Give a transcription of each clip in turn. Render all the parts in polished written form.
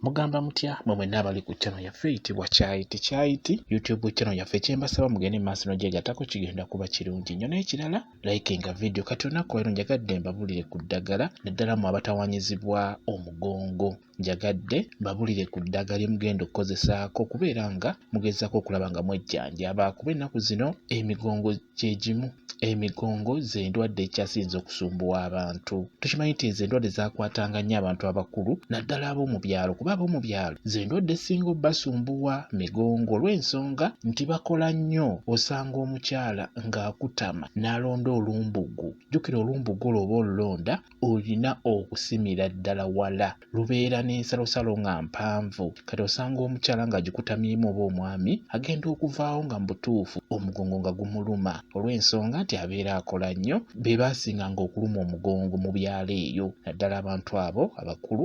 Mugamba mutya mwe nabali ku channel yaffe eyitibwa Kyayiti YouTube channel yaffe kyembasaba mugende maaso n'ogyegattako kigenda kuba kirungi nnyo n'ekirala likinga video kati olunaku leero njagadde mbabulire ku ddagala naddala mu abatawanyizibwa omugongo njagadde mbabulire ku ddagala lye mugenda okukozesaako kubeera nga mugezaako okulaba nga mwejjanjaba kuba ennaku zino emigongo gye gimu emigongo ze ndwadde ekyasinze okusumbuwa abantu. Tukimanyi nti ezo endwadde zaakwatanga nnyo abantu abakulu naddala ab'omu byalo kuba ab'omu byalo ze ndwadde singa obbasumbuwa migongo olw'ensonga nti bakola nnyo. Osanga omukyala ng'akutama n'alonda olumbugu. Jjukira olumbugu olwo oba olulonda olina okusimira ddala wala lubeera n'ensalosalo nga mpanvu. Kati osanga omukyala ng'agikutamyemu oba omwami agenda okuvaawo nga mu butuufu omugongo nga gumuluma olw'ensonga nti abeera akola nnyo. Be baasinganga okuluma omugongo mu byalo eyo naddala abantu abo abakulu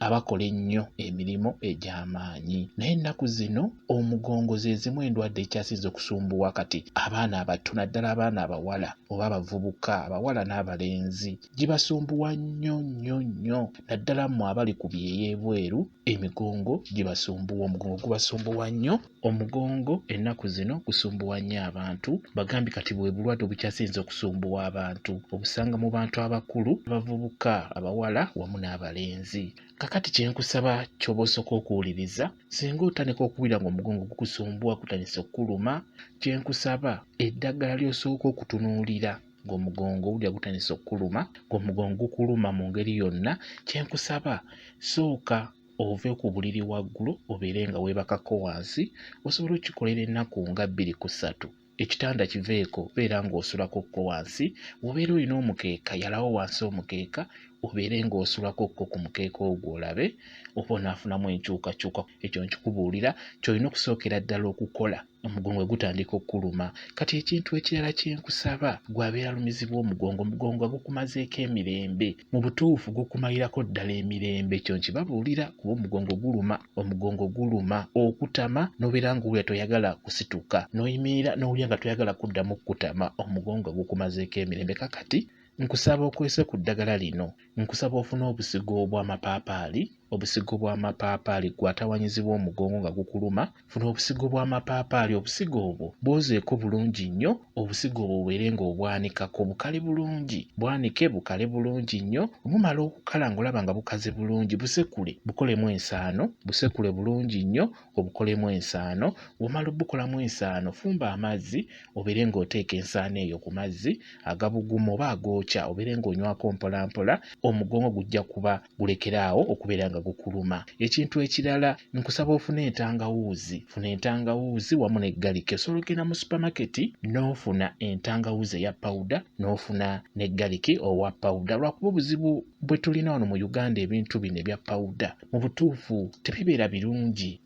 abakola ennyo emirimu egy'amaanyi. Naye ennaku zino omugongo ze zimu endwadde ekyasinze okusumbuwa kati abaana abato naddala abaana abawala oba abavubuka abawala n'abalenzi gibasumbuwa nnyo naddala mmwe abali ku byeyebweru emigongo gibasumbuwa. Omugongo gubasumbuwa nnyo. Omugongo ennaku zino gusumbuwa nnyo abantu. Bagambi kati bwe bulwadde obukyasinze okusumbuwa abantu obusanga mu bantu abakulu abavubuka abawala wamu n'abalenzi. Kakati kyenkusaba ky'oba osooka okuwuliriza singa otandika okuwulira ng'omugongo gukusumbuwa gutandise okkuluma kyenkusaba eddagala ly'osooka okutunuulira ng'omugongo owulira gutandise okkuluma ng'omugongo gukuluma mu ngeri yonna kyenkusaba sooka ove ku buliri waggulu obeere nga weebakako wansi osobola okkikolera ennaku nga 2 ku 3. Ekitanda kiveeko beera ng'osulakokko wansi. Obeera olina omukeeka yalawo wansi omukeeka obeere ng'osulako ku mukeeka ogwo olabe oba onaafunamu enkyukakyuka. Ekyo nkikubuulira ky'olina okusookera ddala okukola omugongo gutandika okkuluma. Kati ekintu ekirala kyenkusaba gwabeera lumizibwa omugongo gukumazeeko emirembe mu butuufu gukumalirako ddala emirembe ekyo nkibabuulira kuba omugongo guluma okutama n'obeera ng'owulira toyagala kusituka n'oyimirira n'owulira nga toyagala kuddamu kukutama omugongo gukumazeeko emirembe. Kakati nkusaba okwese ku ddagala lino nkusaba ofune obusigo obw'amapaapaali. Obusigo bw'amapaapaali gwatawanyizibwa omugongo nga gukuluma. Funa obusigo bw'amapaapaali. Obusigo obwo bwozeeko bulungi nnyo. Obusigo obwo bubeere ng'obwanikako bukale bulungi. Bwanike bukale bulungi nnyo. Omumala okukala ng'olaba nga bukaze bulungi busekule bukolemu ensaano. Busekule bulungi nnyo obukolemu ensaano. Omala obukolamu ensaano fumba amazzi obeere ng'oteeka ensaano eyo ku mazzi agabuguma oba agookya obeere ng'onywako mpolampola. Omugongo gujja kuba gulekeraawo okubeera nga gukuluma. Ekintu ekirala nkusaba ofune entangawuuzi. Funa entangawuuzi wamu n'eggaliki. Osobola okugenda mu supamaketi n'ofuna entangawuuzi eya pawuda n'ofuna n'eggaliki owa pawuda. Lwakuba obuzibu bwe tulina wano mu Uganda ebintu bino ebya pawuda mu butuufu tebibeera birungi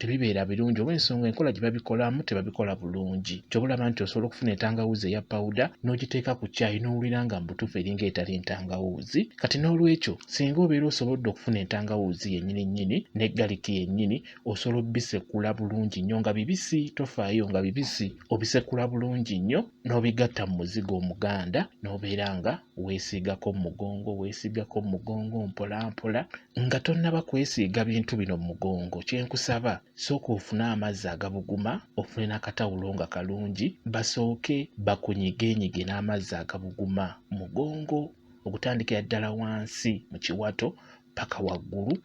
olw'ensonga enkola gye babikolamu tebabikola bulungi. Ky'obulaba nti osobola okufuna entangawuuzi eya pawuda n'ogiteeka ku caayi n'owulira nga mu butuufu eringa etali entangawuuzi. Kati n'olwekyo singa obeera osobodde okufuna entangawuuzi yennyini n'eggaliki yennyini osobola obbisekula bulungi nnyo nga bibisi. Tofaayo nga bibisi obisekula bulungi nnyo n'obigatta mu muzigo omuganda n'obeera nga weesiigako mu mugongo mpolampola nga tonnaba kwesiiga bintu bino mu mugongo. Kyenkusaba sooka ofune amazzi agabuguma ofune n'akatawulo nga kalungi basooke bakunyigenyige n'amazzi agabuguma mugongo okutandikira ddala wansi mu kiwato paka waggulu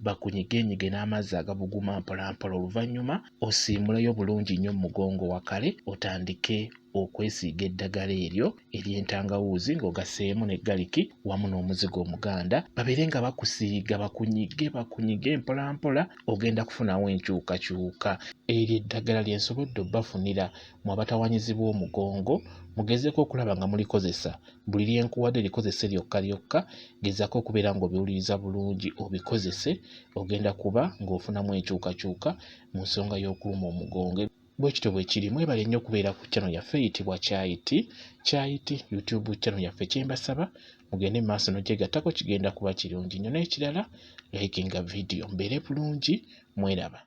bakunyigenyige n'amazzi agabuguma mpolampola. Oluvannyuma osiimuleyo bulungi nnyo mu mugongo wakale otandike okwesiiga eddagala eryo ery'entangawuuzi ng'ogaseemu n'eggaliki wamu n'omuzigo omuganda babeere nga bakusiiga bakunyige mpolampola ogenda kufunawo enkyukakyuka. Eryo eddagala lye nsobodde obbafunira mu abatawanyizibwa omugongo. Mugezeeko okulaba nga mulikozesa buli lyenkuwadde likozese lyokka. Gezaako okubeera ng'obiwuliriza bulungi obikozese ogenda kuba ng'ofunamu enkyukakyuka mu nsonga y'okuluma omugongo. Bwe kityo bwe kiri. Mwebale nnyo okubeera ku channel yaffe eyitibwa Kyayiti YouTube channel yaffe kyembasaba mugende maaso n'ogyegattako kigenda kuba kirungi nnyo n'ekirala likinga video mbeere bulungi mweraba.